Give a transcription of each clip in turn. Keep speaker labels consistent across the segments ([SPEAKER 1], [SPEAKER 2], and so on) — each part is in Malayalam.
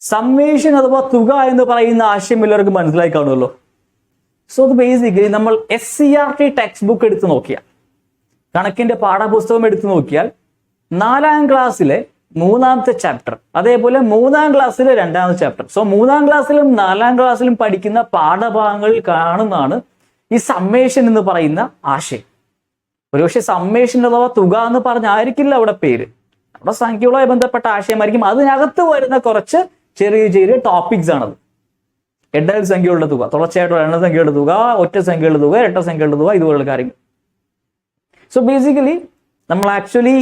[SPEAKER 1] സമ്മേഷൻ അഥവാ തുക എന്ന് പറയുന്ന ആശയം എല്ലാവർക്കും മനസ്സിലായി കാണുമല്ലോ. സോ അത് ബേസിക്കലി നമ്മൾ SCERT ടെക്സ്റ്റ് ബുക്ക് എടുത്ത് നോക്കിയാൽ, കണക്കിന്റെ പാഠപുസ്തകം എടുത്ത് നോക്കിയാൽ 4ാം ക്ലാസ്സിലെ 3ാമത്തെ ചാപ്റ്റർ, അതേപോലെ 3ാം ക്ലാസ്സിലെ 2ാമത്തെ ചാപ്റ്റർ, സോ 3ാം ക്ലാസ്സിലും 4ാം ക്ലാസ്സിലും പഠിക്കുന്ന പാഠഭാഗങ്ങളിൽ കാണുന്നതാണ് ഈ സമ്മേഷൻ എന്ന് പറയുന്ന ആശയം. ഒരുപക്ഷെ സമ്മേഷൻ അഥവാ തുക എന്ന് പറഞ്ഞായിരിക്കില്ല അവിടെ പേര്, അവിടെ സംഖ്യകളുമായി ബന്ധപ്പെട്ട ആശയമായിരിക്കും. അതിനകത്ത് വരുന്ന കുറച്ച് ചെറിയ ചെറിയ ടോപ്പിക്സ് ആണത്. എണ്ണൽ സംഖ്യകളുടെ തുക, തുടർച്ചയായിട്ടുള്ള എണ്ണ സംഖ്യകളുടെ തുക, ഒറ്റ സംഖ്യകളുടെ തുക, ഇരട്ട സംഖ്യകളുടെ തുക, ഇതുപോലുള്ള കാര്യങ്ങൾ. സോ ബേസിക്കലി നമ്മൾ ആക്ച്വലി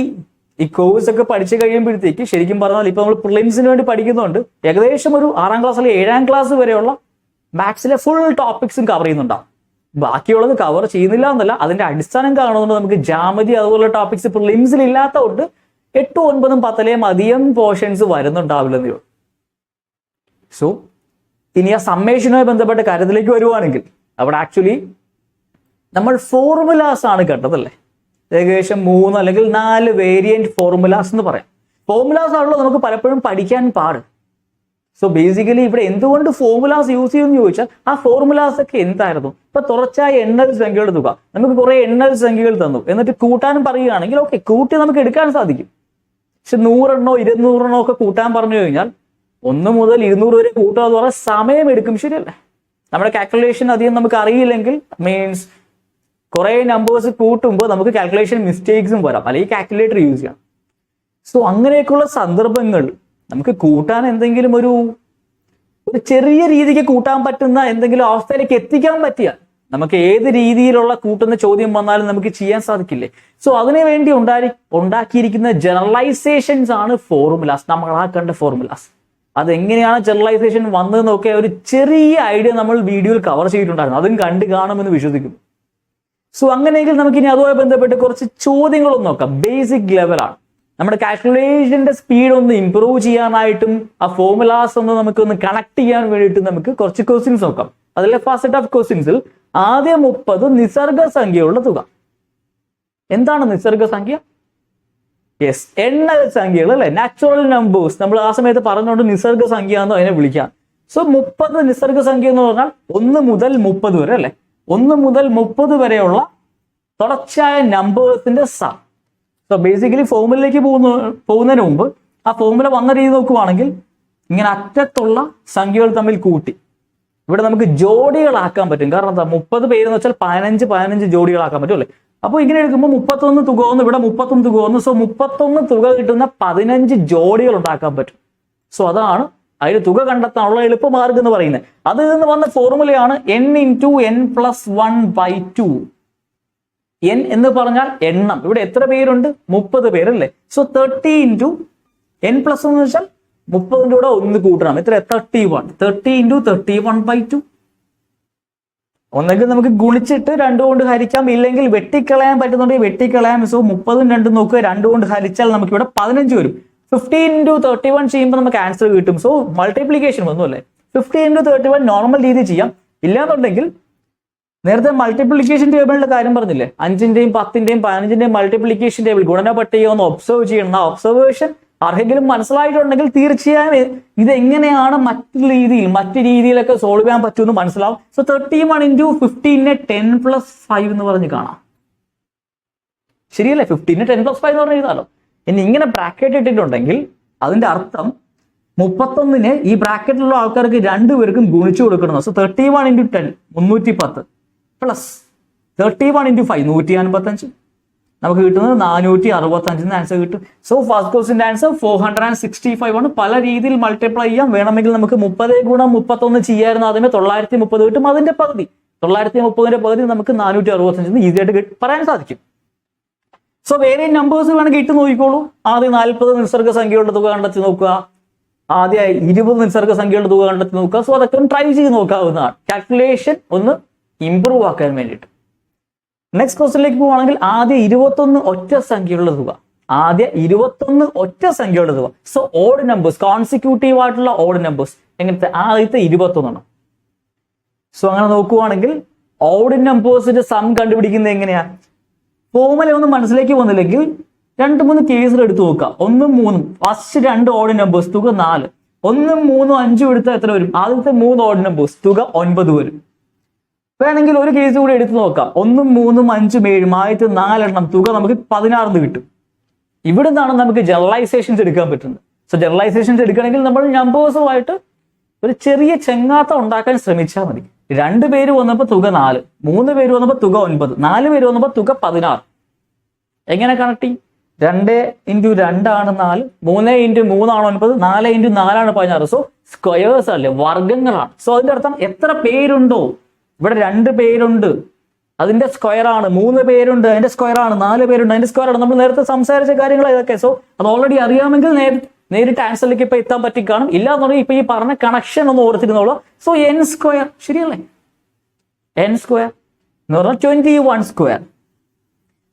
[SPEAKER 1] ഈ കോഴ്സ് ഒക്കെ പഠിച്ചു കഴിയുമ്പോഴത്തേക്ക് ശരിക്കും പറഞ്ഞാൽ ഇപ്പൊ നമ്മൾ പ്രിലിംസിന് വേണ്ടി പഠിക്കുന്നുണ്ട്, ഏകദേശം ഒരു 6ാം ക്ലാസ് അല്ലെങ്കിൽ 7ാം ക്ലാസ് വരെയുള്ള മാത്സിലെ ഫുൾ ടോപ്പിക്സും കവർ ചെയ്യുന്നുണ്ടാവും. ബാക്കിയുള്ളത് കവർ ചെയ്യുന്നില്ല എന്നല്ല, അതിന്റെ അടിസ്ഥാനം കാണുന്നുണ്ട്. നമുക്ക് ജാമതി അതുപോലുള്ള ടോപ്പിക്സ് പ്രിലിംസിൽ ഇല്ലാത്തതുകൊണ്ട് 8, 9, 10 അധികം പോർഷൻസ് വരുന്നുണ്ടാവില്ലെന്നേ ഉള്ളൂ. സോ ഇനി ആ സമ്മേഷനുമായി ബന്ധപ്പെട്ട കാര്യത്തിലേക്ക് വരുവാണെങ്കിൽ അവിടെ ആക്ച്വലി നമ്മൾ ഫോർമുലാസ് ആണ് കണ്ടതല്ലേ. ഏകദേശം 3 അല്ലെങ്കിൽ 4 വേരിയന്റ് ഫോർമുലാസ് എന്ന് പറയാം. ഫോർമുലാസ് ആണല്ലോ നമുക്ക് പലപ്പോഴും പഠിക്കാൻ പാട്. സോ ബേസിക്കലി ഇവിടെ എന്തുകൊണ്ട് ഫോർമുലാസ് യൂസ് ചെയ്യുമെന്ന് ചോദിച്ചാൽ ആ ഫോർമുലാസ് ഒക്കെ എന്തായിരുന്നു? ഇപ്പൊ തുടർച്ചയായ എണ്ണൽ സംഖ്യകളുടെ തുക, നമുക്ക് കുറെ എണ്ണൽ സംഖ്യകൾ തന്നു, എന്നിട്ട് കൂട്ടാനും പറയുകയാണെങ്കിൽ ഓക്കെ, കൂട്ടി നമുക്ക് എടുക്കാൻ സാധിക്കും. പക്ഷെ 100 എണ്ണോ 200 എണ്ണോ ഒക്കെ കൂട്ടാൻ പറഞ്ഞു കഴിഞ്ഞാൽ 1 മുതൽ 200 വരെ കൂട്ടുക എന്ന് പറഞ്ഞാൽ സമയം എടുക്കും, ശരിയല്ലേ? നമ്മുടെ കാൽക്കുലേഷൻ അധികം നമുക്ക് അറിയില്ലെങ്കിൽ, മീൻസ് കുറെ നമ്പേഴ്സ് കൂട്ടുമ്പോൾ നമുക്ക് കാൽക്കുലേഷൻ മിസ്റ്റേക്സും വരാം, അല്ലെങ്കിൽ കാൽക്കുലേറ്റർ യൂസ് ചെയ്യാം. സോ അങ്ങനെയൊക്കെയുള്ള സന്ദർഭങ്ങൾ നമുക്ക് കൂട്ടാൻ എന്തെങ്കിലും ഒരു ചെറിയ രീതിക്ക് കൂട്ടാൻ പറ്റുന്ന എന്തെങ്കിലും അവസ്ഥയിലേക്ക് എത്തിക്കാൻ പറ്റിയാൽ നമുക്ക് ഏത് രീതിയിലുള്ള കൂട്ടുന്ന ചോദ്യം വന്നാലും നമുക്ക് ചെയ്യാൻ സാധിക്കില്ലേ? സോ അതിനു വേണ്ടി ഉണ്ടാക്കിയിരിക്കുന്ന ജനറലൈസേഷൻസ് ആണ് ഫോർമുലാസ്, നമ്മളാ കണ്ട ഫോർമുലാസ്. അതെങ്ങനെയാണ് ജനറലൈസേഷൻ വന്നതെന്നൊക്കെ ഒരു ചെറിയ ഐഡിയ നമ്മൾ വീഡിയോയിൽ കവർ ചെയ്തിട്ടുണ്ടായിരുന്നു, അതും കണ്ടു കാണുമെന്ന് വിശ്വസിക്കുന്നു. സോ അങ്ങനെയെങ്കിൽ നമുക്ക് ഇനി അതുമായി ബന്ധപ്പെട്ട് കുറച്ച് ചോദ്യങ്ങളൊന്നും നോക്കാം. ബേസിക് ലെവലാണ്. നമ്മുടെ കാൽക്കുലേഷന്റെ സ്പീഡ് ഒന്ന് ഇംപ്രൂവ് ചെയ്യാനായിട്ടും ആ ഫോർമുലാസ് ഒന്ന് നമുക്കൊന്ന് കണക്ട് ചെയ്യാൻ വേണ്ടിയിട്ട് നമുക്ക് കുറച്ച് ക്വസ്റ്റ്യൻസ് നോക്കാം. അതിലെ ഫസ്റ്റ് സെറ്റ് ഓഫ് ക്വസ്റ്റ്യൻസിൽ ആദ്യം 30 നിസർഗ സംഖ്യയുള്ള തുക. എന്താണ് നിസർഗ സംഖ്യ? യെസ്, എണ്ണൽ സംഖ്യകൾ അല്ലെ, നാച്ചുറൽ നമ്പേഴ്സ്. നമ്മൾ ആ സമയത്ത് പറഞ്ഞുകൊണ്ട് നിസർഗ സംഖ്യ എന്ന് അതിനെ വിളിക്കാം. സോ 30 നിസർഗ സംഖ്യ എന്ന് പറഞ്ഞാൽ 1 മുതൽ 30 വരെ അല്ലെ, 1 മുതൽ 30 വരെയുള്ള തുടർച്ചയായ നമ്പേഴ്സിന്റെ സം. സോ ബേസിക്കലി ഫോർമുലയിലേക്ക് പോകുന്നതിന് മുമ്പ് ആ ഫോർമുല വന്ന രീതി നോക്കുവാണെങ്കിൽ ഇങ്ങനെ അറ്റത്തുള്ള സംഖ്യകൾ തമ്മിൽ കൂട്ടി ഇവിടെ നമുക്ക് ജോഡികളാക്കാൻ പറ്റും. കാരണം എന്താ, 30 പേരെന്ന് വെച്ചാൽ 15 ജോഡികളാക്കാൻ പറ്റും അല്ലേ. അപ്പോൾ ഇങ്ങനെ എടുക്കുമ്പോൾ 31 തുക വന്നു, ഇവിടെ 31 തുക വന്നു. സോ 31 തുക കിട്ടുന്ന 15 ജോഡികൾ ഉണ്ടാക്കാൻ പറ്റും. സോ അതാണ് അതിന് തുക കണ്ടെത്താനുള്ള എളുപ്പമാർഗം എന്ന് പറയുന്നത്. അതിൽ നിന്ന് വന്ന ഫോർമുലയാണ് n × n+1/2. n എന്ന് പറഞ്ഞാൽ എണ്ണം. ഇവിടെ എത്ര പേരുണ്ട്? 30 പേരല്ലേ. സോ 30 × n+1 എന്ന് വെച്ചാൽ 30ന്റെ കൂടെ 1 കൂട്ടണം. എത്ര? 31. 30 × 31/2. ഒന്നെങ്കിൽ നമുക്ക് ഗുണിച്ചിട്ട് 2 കൊണ്ട് ഹരിക്കാം, ഇല്ലെങ്കിൽ വെട്ടിക്കളയാൻ പറ്റുന്നുണ്ടെങ്കിൽ വെട്ടിക്കളയാം. സോ 30ഉം 2ഉം നോക്കുക, 2 കൊണ്ട് ഹരിച്ചാൽ നമുക്ക് ഇവിടെ 15 വരും. 15 × 31 ചെയ്യുമ്പോൾ നമുക്ക് ആൻസർ കിട്ടും. സോ മൾട്ടിപ്ലിക്കേഷൻ വന്നു അല്ലേ. 15 × 31 നോർമൽ രീതി ചെയ്യാം. ഇല്ലാന്നുണ്ടെങ്കിൽ നേരത്തെ മൾട്ടിപ്ലിക്കേഷൻ ടേബിളിന്റെ കാര്യം പറഞ്ഞില്ലേ, 5ന്റെയും 10ന്റെയും 15ന്റെയും മൾട്ടിപ്ലിക്കേഷൻ ടേബിൾ ഗുണന പട്ടിക ഒന്ന് ഒബ്സർവ് ചെയ്യണം. ആ ഒബ്സർവേഷൻ ആർക്കെങ്കിലും മനസ്സിലായിട്ടുണ്ടെങ്കിൽ തീർച്ചയായും ഇതെങ്ങനെയാണ് മറ്റു രീതിയിലൊക്കെ സോൾവ് ചെയ്യാൻ പറ്റുമെന്ന് മനസ്സിലാവും. സോ 31 × 15 10+5 എന്ന് പറഞ്ഞ് കാണാം. ശരിയല്ലേ? 15 10+5 എന്ന് പറഞ്ഞ് എഴുതാലോ. ഇനി ഇങ്ങനെ ബ്രാക്കറ്റ് ഇട്ടിട്ടുണ്ടെങ്കിൽ അതിന്റെ അർത്ഥം 31നെ ഈ ബ്രാക്കറ്റിലുള്ള ആൾക്കാർക്ക് 2 പേർക്കും ഗുണിച്ചു കൊടുക്കണം. So 31 × 10 310 plus 31 × 5 155. നമുക്ക് കിട്ടുന്നത് 465 ആൻസർ കിട്ടും. സോ ഫസ്റ്റ് ക്വസ്റ്റിന്റെ ആൻസർ 465 ആണ്. പല രീതിയിൽ മൾട്ടിപ്ലൈ ചെയ്യാം. വേണമെങ്കിൽ നമുക്ക് 30 × 31 ചെയ്യായിരുന്നു, അതിന് 930 കിട്ടും. അതിന്റെ പകുതി 930ന്റെ പകുതി നമുക്ക് 465 ഈസി ആയിട്ട് പറയാൻ സാധിക്കും. സോ വേറെ നമ്പേഴ്സ് വേണമെങ്കിൽ ഇട്ട് നോക്കിക്കോളൂ. ആദ്യം 40 നിസർഗ സംഖ്യകളുടെ തുക കണ്ടെത്തി നോക്കുക, ആദ്യം 20 നിസർഗ സംഖ്യകളുടെ തുക കണ്ടെത്തി നോക്കുക. സോ അതൊക്കെ ഒന്ന് ട്രൈ ചെയ്ത് നോക്കാവുന്നതാണ്, കാൽക്കുലേഷൻ ഒന്ന് ഇംപ്രൂവ് ആക്കാൻ വേണ്ടിയിട്ട്. നെക്സ്റ്റ് ക്വസ്റ്റ്യനിലേക്ക് പോവുകയാണെങ്കിൽ ആദ്യം 21 ഒറ്റ സംഖ്യകളുടെ തുക. ആദ്യം 21 ഒറ്റ സംഖ്യകളുടെ തുക. സോ ഓഡ് നമ്പേഴ്സ്, കോൺസിക്യൂട്ടീവ് ആയിട്ടുള്ള ഓഡ് നമ്പേഴ്സ്. എങ്ങനത്തെ? ആദ്യത്തെ 21. സോ അങ്ങനെ നോക്കുവാണെങ്കിൽ ഓഡ് നമ്പേഴ്സിന്റെ സം കണ്ടുപിടിക്കുന്നത് എങ്ങനെയാ? ഫോർമുല ഒന്നും മനസ്സിലേക്ക് വന്നില്ലെങ്കിൽ 2-3 കേസുകൾ എടുത്തു നോക്കുക. 1, 3 ഫസ്റ്റ് 2 ഓഡ് നമ്പേഴ്സ് തുക 4. 1, 3, 5 എടുത്താൽ എത്ര വരും? ആദ്യത്തെ 3 ഓഡ് നമ്പേഴ്സ്, തുക 9 വരും. വേണമെങ്കിൽ ഒരു കേസ് കൂടി എടുത്തു നോക്കാം. 1, 3, 5, 7, ആദ്യത്തെ 4 എണ്ണം, തുക നമുക്ക് 16 കിട്ടും. ഇവിടെ നിന്നാണ് നമുക്ക് ജനറലൈസേഷൻസ് എടുക്കാൻ പറ്റുന്നത്. സോ ജനറലൈസേഷൻസ് എടുക്കണമെങ്കിൽ നമ്മൾ നമ്പേഴ്സുമായിട്ട് ഒരു ചെറിയ ചെങ്ങാത്തം ഉണ്ടാക്കാൻ ശ്രമിച്ചാൽ മതി. 2 പേര് വന്നപ്പോൾ തുക 4, 3 പേര് വന്നപ്പോൾ തുക 9, 4 പേര് വന്നപ്പോൾ തുക 16. എങ്ങനെ കണക്ട് ചെയ്യും? 2 × 2 ആണ് 4, 3 × 3 ആണ് 9, 4 × 4 ആണ് 16. സോ സ്ക്വയേഴ്സ് അല്ലേ, വർഗ്ഗങ്ങളാണ്. സോ അതിന്റെ അർത്ഥം എത്ര പേരുണ്ടോ, ഇവിടെ 2 പേരുണ്ട് അതിന്റെ സ്ക്വയർ ആണ്, 3 പേരുണ്ട് അതിന്റെ സ്ക്വയർ ആണ്, 4 പേരുണ്ട് അതിന്റെ സ്ക്വയർ ആണ്. നമ്മൾ നേരത്തെ സംസാരിച്ച കാര്യങ്ങൾ ഇതൊക്കെ. സോ അത് ഓൾറെഡി അറിയാമെങ്കിൽ നേരിട്ട് ആൻസറിലേക്ക് ഇപ്പൊ എത്താൻ പറ്റി കാണും. ഇല്ലാന്നുണ്ടെങ്കിൽ ഇപ്പൊ ഈ പറഞ്ഞ കണക്ഷൻ ഒന്ന് ഓർത്തിരുന്നോളൂ. സോ n സ്ക്വയർ ശരിയല്ലേ? n സ്ക്വയർ എന്ന് പറഞ്ഞാൽ 21 സ്ക്വയർ.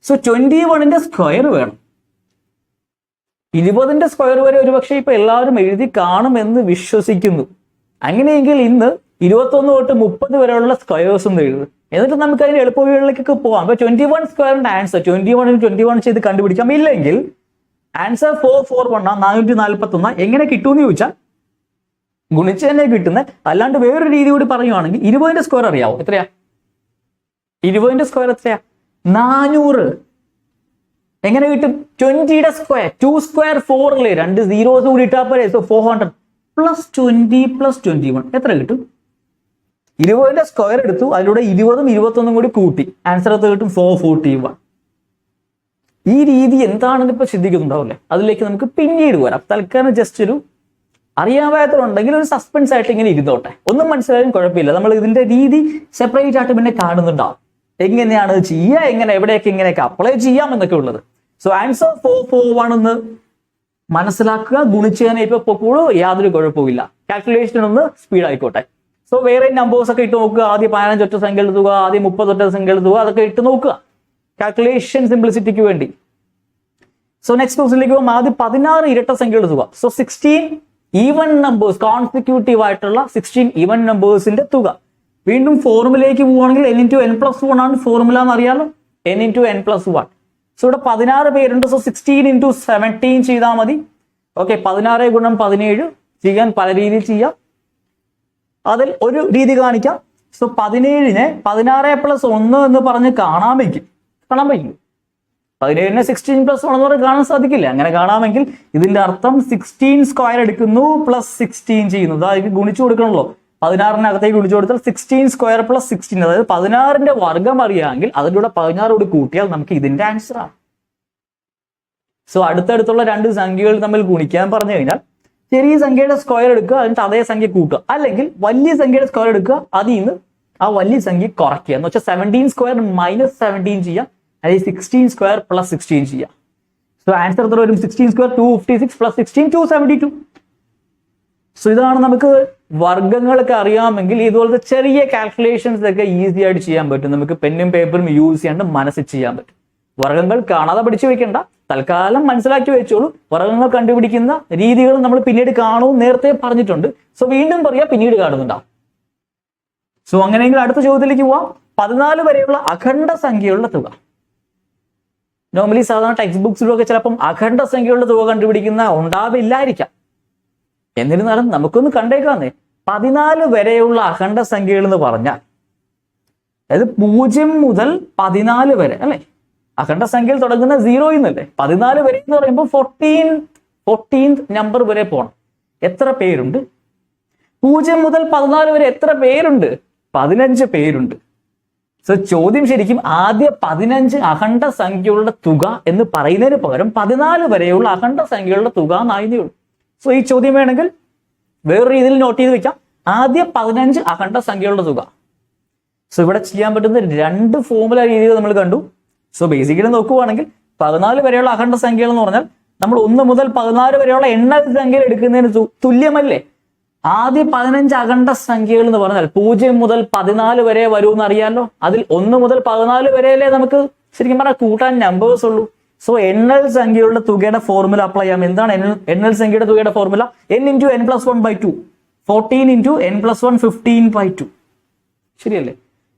[SPEAKER 1] സോ 21ന്റെ സ്ക്വയർ വേണം. 20ന്റെ സ്ക്വയർ വരെ ഒരുപക്ഷെ ഇപ്പൊ എല്ലാവരും എഴുതി കാണുമെന്ന് വിശ്വസിക്കുന്നു. അങ്ങനെയെങ്കിൽ ഇന്ന് 21 തൊട്ട് 30 വരെയുള്ള സ്ക്വയേഴ്സ് ഒന്ന് എഴുതും. എന്നിട്ട് നമുക്ക് അതിന്റെ എളുപ്പവഴികളിലേക്കൊക്കെ പോവാം. അപ്പൊ 21 സ്ക്വയറിന്റെ ആൻസർ 21 × 21 ചെയ്ത് കണ്ടുപിടിക്കാം. ഇല്ലെങ്കിൽ ആൻസർ 441 441 എങ്ങനെ കിട്ടുമെന്ന് ചോദിച്ചാൽ ഗുണിച്ച് തന്നെ കിട്ടുന്നത്. അല്ലാണ്ട് വേറൊരു രീതി കൂടി പറയുവാണെങ്കിൽ 20ന്റെ സ്ക്വയർ അറിയാവോ? എത്രയാ 20ന്റെ സ്ക്വയർ? എത്രയാ? 400. എങ്ങനെ കിട്ടും? 20യുടെ സ്ക്വയർ 2 സ്ക്വയർ 4 അല്ലേ, 2 zeros കൂടി ഇട്ടാൽ പോരെ. സോ 400 + 20 + 21 എത്ര കിട്ടും? 20ന്റെ സ്ക്വയർ എടുത്തു, അതിലൂടെ 20ഉം 21ഉം കൂടി കൂട്ടി, ആൻസർ എത്ര കിട്ടും? 441. ഈ രീതി എന്താണെന്ന് ഇപ്പൊ ശ്രദ്ധിക്കുന്നുണ്ടാവില്ലേ? അതിലേക്ക് നമുക്ക് പിന്നീട് വരാം. തൽക്കാലം ജസ്റ്റ് ഒരു അറിയാവാത്തതുണ്ടെങ്കിൽ ഒരു സസ്പെൻസ് ആയിട്ട് ഇങ്ങനെ ഇരുന്നോട്ടെ. ഒന്നും മനസ്സിലായാലും കുഴപ്പമില്ല. നമ്മൾ ഇതിന്റെ രീതി സെപ്പറേറ്റ് ആയിട്ട് പിന്നെ കാണുന്നുണ്ടാവും. എങ്ങനെയാണ് ചെയ്യുക, എങ്ങനെ എവിടെയൊക്കെ ഇങ്ങനെയൊക്കെ അപ്ലൈ ചെയ്യാം എന്നൊക്കെ ഉള്ളത്. സോ ആൻസർ 441 എന്ന് മനസ്സിലാക്കുക. ഗുണിച്ച് തന്നെ ഇപ്പൊ പൊക്കോളൂ, യാതൊരു കുഴപ്പമില്ല. കാൽക്കുലേഷൻ ഒന്ന് സ്പീഡ് ആയിക്കോട്ടെ. സോ വേറെ നമ്പേഴ്സ് ഒക്കെ ഇട്ട് നോക്കുക. ആദ്യം 15 ഒറ്റ സംഖ്യ എഴുതുക, ആദ്യം 30 ഒറ്റ സംഖ്യ എഴുതുക, അതൊക്കെ ഇട്ട് നോക്കുക കാൽക്കുലേഷൻ സിംപ്ലിസിറ്റിക്ക് വേണ്ടി. സോ നെക്സ്റ്റ് ക്വസ്റ്റിലേക്ക് പോകുമ്പോൾ ആദ്യം 16 ഇരട്ട സംഖ്യ എഴുതുക. സോ 16 ഈവൻ നമ്പേഴ്സ്, കോൺസിക്യൂട്ടീവ് ആയിട്ടുള്ള 16 ഈവൻ നമ്പേഴ്സിന്റെ തുക. വീണ്ടും ഫോർമുലയിലേക്ക് പോവുകയാണെങ്കിൽ n × n+1 ആണ് ഫോർമുല എന്ന് അറിയാലോ, n × n+1. സോ ഇവിടെ 16 പേരുണ്ട്. സോ 16 × 17 ചെയ്താൽ മതി. ഓക്കെ, 16 × 17 ചെയ്യാൻ പല രീതിയിൽ ചെയ്യാം. അതിൽ ഒരു രീതി കാണിക്കാം. സോ 17നെ 16 + 1 എന്ന് പറഞ്ഞ് കാണാൻ പറ്റും. 17നെ 16 + 1 എന്ന് പറഞ്ഞ് കാണാൻ സാധിക്കില്ല. അങ്ങനെ കാണാമെങ്കിൽ ഇതിന്റെ അർത്ഥം 16 സ്ക്വയർ എടുക്കുന്നു +16 ചെയ്യുന്നു. അതായത് ഗുണിച്ചു കൊടുക്കണല്ലോ. 16നകത്തേക്ക് ഗുണിച്ചു കൊടുത്താൽ 16 സ്ക്വയർ + 16, അതായത് 16ന്റെ വർഗ്ഗം അറിയാമെങ്കിൽ അതിലൂടെ 16 കൂടി കൂട്ടിയാൽ നമുക്ക് ഇതിന്റെ ആൻസർ ആണ്. സോ അടുത്തടുത്തുള്ള 2 സംഖ്യകൾ തമ്മിൽ ഗുണിക്കാൻ പറഞ്ഞു കഴിഞ്ഞാൽ ചെറിയ സംഖ്യയുടെ സ്ക്വയർ എടുക്കുക, എന്നിട്ട് അതേ സംഖ്യ കൂട്ടുക. അല്ലെങ്കിൽ വലിയ സംഖ്യയുടെ സ്ക്വയർ എടുക്കുക, അതിൽ നിന്ന് ആ വലിയ സംഖ്യ കുറയ്ക്കുക. എന്ന് വെച്ചാൽ 17 സ്ക്വയർ -17 ചെയ്യാം, അല്ലെങ്കിൽ 16 സ്ക്വയർ + 16 ചെയ്യാം. സോ ആൻസർ എത്ര വരും? 16 സ്ക്വയർ 256 + 16 272. സോ ഇതാണ് നമുക്ക് വർഗ്ഗങ്ങളൊക്കെ അറിയാമെങ്കിൽ ഇതുപോലത്തെ ചെറിയ കാൽക്കുലേഷൻസ് ഒക്കെ ഈസി ആയിട്ട് ചെയ്യാൻ പറ്റും. നമുക്ക് പെന്നും പേപ്പറും യൂസ് ചെയ്യാണ്ട് മനസ്സിൽ ചെയ്യാൻ പറ്റും. വർഗ്ഗങ്ങൾ കാണാതെ പഠിച്ചു വെക്കേണ്ട, തൽക്കാലം മനസ്സിലാക്കി വെച്ചോളൂ. വർഗ്ഗങ്ങൾ കണ്ടുപിടിക്കുന്ന രീതികൾ നമ്മൾ പിന്നീട് കാണും, നേരത്തെ പറഞ്ഞിട്ടുണ്ട്. സോ വീണ്ടും പറയാം, പിന്നീട് കാണുന്നുണ്ടാവും. സോ അങ്ങനെയെങ്കിൽ അടുത്ത ചോദ്യത്തിലേക്ക് പോവാം. 14 വരെയുള്ള അഖണ്ഡ സംഖ്യയുള്ള തുക. നോർമലി സാധാരണ ടെക്സ്റ്റ് ബുക്സിലൊക്കെ ചിലപ്പം അഖണ്ഡ സംഖ്യയുള്ള തുക കണ്ടുപിടിക്കുന്ന ഉണ്ടാവില്ലായിരിക്കാം. എന്നിരുന്നാലും നമുക്കൊന്ന് കണ്ടേക്കാന്നേ. 14 വരെയുള്ള അഖണ്ഡ സംഖ്യകൾ എന്ന് പറഞ്ഞാൽ അതായത് 0 മുതൽ 14 വരെ അല്ലെ, അഖണ്ഡ സംഖ്യയിൽ തുടങ്ങുന്ന 0 എന്നല്ലേ. 14 വരെ എന്ന് പറയുമ്പോൾ 14th നമ്പർ വരെ പോകണം. എത്ര പേരുണ്ട്? 0 മുതൽ 14 വരെ എത്ര പേരുണ്ട്? 15 പേരുണ്ട്. സോ ചോദ്യം ശരിക്കും ആദ്യ 15 അഖണ്ഡ സംഖ്യകളുടെ തുക എന്ന് പറയുന്നതിന് പകരം 14 വരെയുള്ള അഖണ്ഡ സംഖ്യകളുടെ തുക എന്നായിരുന്നേ ഉള്ളൂ. സോ ഈ ചോദ്യം വേണമെങ്കിൽ വേറൊരു രീതിയിൽ നോട്ട് ചെയ്ത് വെക്കാം. ആദ്യ 15 അഖണ്ഡ സംഖ്യകളുടെ തുക. സോ ഇവിടെ ചെയ്യാൻ പറ്റുന്ന 2 ഫോർമുല രീതികൾ നമ്മൾ കണ്ടു. സോ ബേസിക്കലി നോക്കുകയാണെങ്കിൽ 14 വരെയുള്ള അഖണ്ഡ സംഖ്യകൾ എന്ന് പറഞ്ഞാൽ നമ്മൾ 1 മുതൽ 14 വരെയുള്ള എണ്ണൽ സംഖ്യകൾ എടുക്കുന്നതിന് തുല്യമല്ലേ. ആദ്യ 15 അഖണ്ഡ സംഖ്യകൾ എന്ന് പറഞ്ഞാൽ 0 മുതൽ 14 വരെ വരുമെന്ന് അറിയാമല്ലോ. അതിൽ 1 മുതൽ 14 വരെയല്ലേ നമുക്ക് ശരിക്കും പറഞ്ഞാൽ കൂട്ടാൻ നമ്പേഴ്സ് ഉള്ളൂ. സോ എണ്ണൽ സംഖ്യകളുടെ തുകയുടെ ഫോർമുല അപ്ലൈ ചെയ്യാം. എന്താണ് എണ്ണൽ സംഖ്യയുടെ തുകയുടെ ഫോർമുല? n × n+1/2, 14 × n+1 15/2. ശരിയല്ലേ?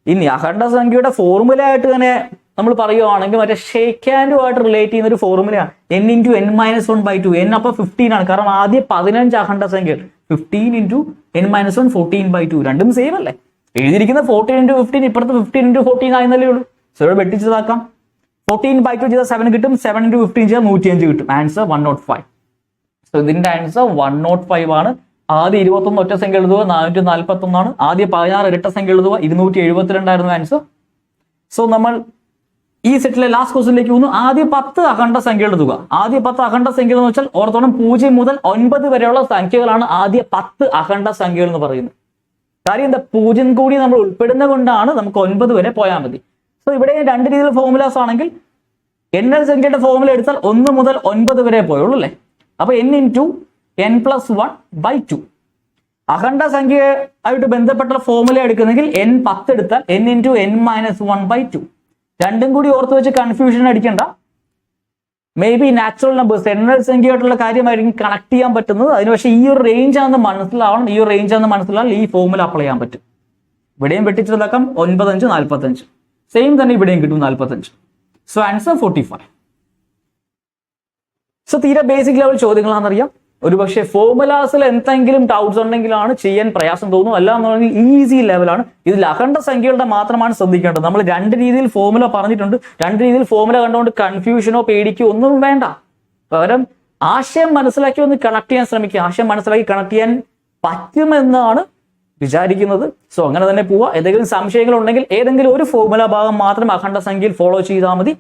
[SPEAKER 1] ഇനി അഖണ്ഡ സംഖ്യയുടെ ഫോർമുല ആയിട്ട് തന്നെ നമ്മൾ പറയുവാണെങ്കിൽ മറ്റേ ഷേക്ക് ഹാൻഡുമായിട്ട് റിലേറ്റ് ചെയ്യുന്ന ഒരു ഫോർമുലയാണ് n × n-1/2. n അപ്പോൾ 15 ആണ്, കാരണം ആദ്യ 15 അഖണ്ഡ സംഖ്യകൾ 15 × n - 1 14/2. രണ്ടും സെയിം അല്ലേ? എഴുതിയിരിക്കുന്ന 14 × 15, ഇപ്പുറത്ത് 15 × 14 ആയെന്നല്ലേ ഉള്ളൂ. സോ ഇവിടെ വെട്ടിച്ചതാക്കാം. 14/2 ചെയ്താൽ 7 കിട്ടും, 7 × 15 ചെയ്താൽ 105 കിട്ടും. ആൻസർ 105. സോ ഇതിന്റെ ആൻസർ 105 ആണ്. ആദ്യം 21 ഒറ്റ സംഖ്യ എഴുതുക, 441 ആണ്. ആദ്യം 16 ഇരട്ട സംഖ്യ എഴുതുക, 272 ആയിരുന്നു ആൻസർ. സോ നമ്മൾ ഈ സെറ്റിലെ ലാസ്റ്റ് ക്വസ്റ്റിലേക്ക് പോകുന്നു. ആദ്യം 10 അഖണ്ഡ സംഖ്യ എഴുതുക. ആദ്യ 10 അഖണ്ഡ സംഖ്യ എന്ന് വെച്ചാൽ ഓർത്തോണം, 0 മുതൽ 9 വരെയുള്ള സംഖ്യകളാണ് ആദ്യ 10 അഖണ്ഡ സംഖ്യകൾ എന്ന് പറയുന്നത്. കാര്യം എന്താ, 0 കൂടി നമ്മൾ ഉൾപ്പെടുന്ന കൊണ്ടാണ് നമുക്ക് 9 വരെ പോയാൽ മതി. സോ ഇവിടെ രണ്ട് രീതിയിൽ ഫോർമുലാസ് ആണെങ്കിൽ എണ്ണൽ സംഖ്യയുടെ ഫോർമുല എടുത്താൽ 1 മുതൽ 9 വരെ പോയുള്ളൂ അല്ലേ? അപ്പൊ n × n+1/2. അഖണ്ഡ സംഖ്യ ആയിട്ട് ബന്ധപ്പെട്ട ഫോർമുല എടുക്കുന്നെങ്കിൽ n 10 എടുത്താൽ n × n-1/2. രണ്ടും കൂടി ഓർത്ത് വെച്ച് കൺഫ്യൂഷൻ അടിക്കണ്ട. മേ ബി നാച്ചുറൽ നമ്പേഴ്സ് എണ്ണൽ സംഖ്യയായിട്ടുള്ള കാര്യമായിരിക്കും കണക്ട് ചെയ്യാൻ പറ്റുന്നത്. അതിന് പക്ഷേ ഈ ഒരു റേഞ്ച് ആണെന്ന് മനസ്സിലാവണം. ഈ ഒരു റേഞ്ച് ആണെന്ന് മനസ്സിലായാൽ ഈ ഫോർമുല അപ്ലൈ ചെയ്യാൻ പറ്റും. ഇവിടെയും വെട്ടിച്ചതാക്കാം. 9 × 5 = 45. സെയിം തന്നെ ഇവിടെയും കിട്ടും 45. So answer 45. സോ തീരെ ബേസിക് ലെവൽ ചോദ്യങ്ങളാണെന്നറിയാം. ഒരുപക്ഷെ ഫോർമുലാസിൽ എന്തെങ്കിലും ഡൗട്ട്സ് ഉണ്ടെങ്കിലാണ് ചെയ്യാൻ പ്രയാസം തോന്നുന്നു. അല്ല എന്നുണ്ടെങ്കിൽ ഈസി ലെവലാണ്. ഇതിൽ അഖണ്ഡ സംഖ്യകളുടെ മാത്രമാണ് ശ്രദ്ധിക്കേണ്ടത്. നമ്മൾ രണ്ട് രീതിയിൽ ഫോർമുല പറഞ്ഞിട്ടുണ്ട്. രണ്ട് രീതിയിൽ ഫോർമുല കണ്ടുകൊണ്ട് കൺഫ്യൂഷനോ പേടിക്കോ ഒന്നും വേണ്ട. പകരം ആശയം മനസ്സിലാക്കി ഒന്ന് കണക്ട് ചെയ്യാൻ ശ്രമിക്കുക. ആശയം മനസ്സിലാക്കി കണക്ട് ചെയ്യാൻ പറ്റുമെന്നാണ് വിചാരിക്കുന്നത്. സോ അങ്ങനെ തന്നെ പോവുക. എന്തെങ്കിലും സംശയങ്ങൾ ഉണ്ടെങ്കിൽ ഏതെങ്കിലും ഒരു ഫോർമുല ഭാഗം മാത്രം അഖണ്ഡ സംഖ്യയിൽ ഫോളോ ചെയ്താൽ മതി.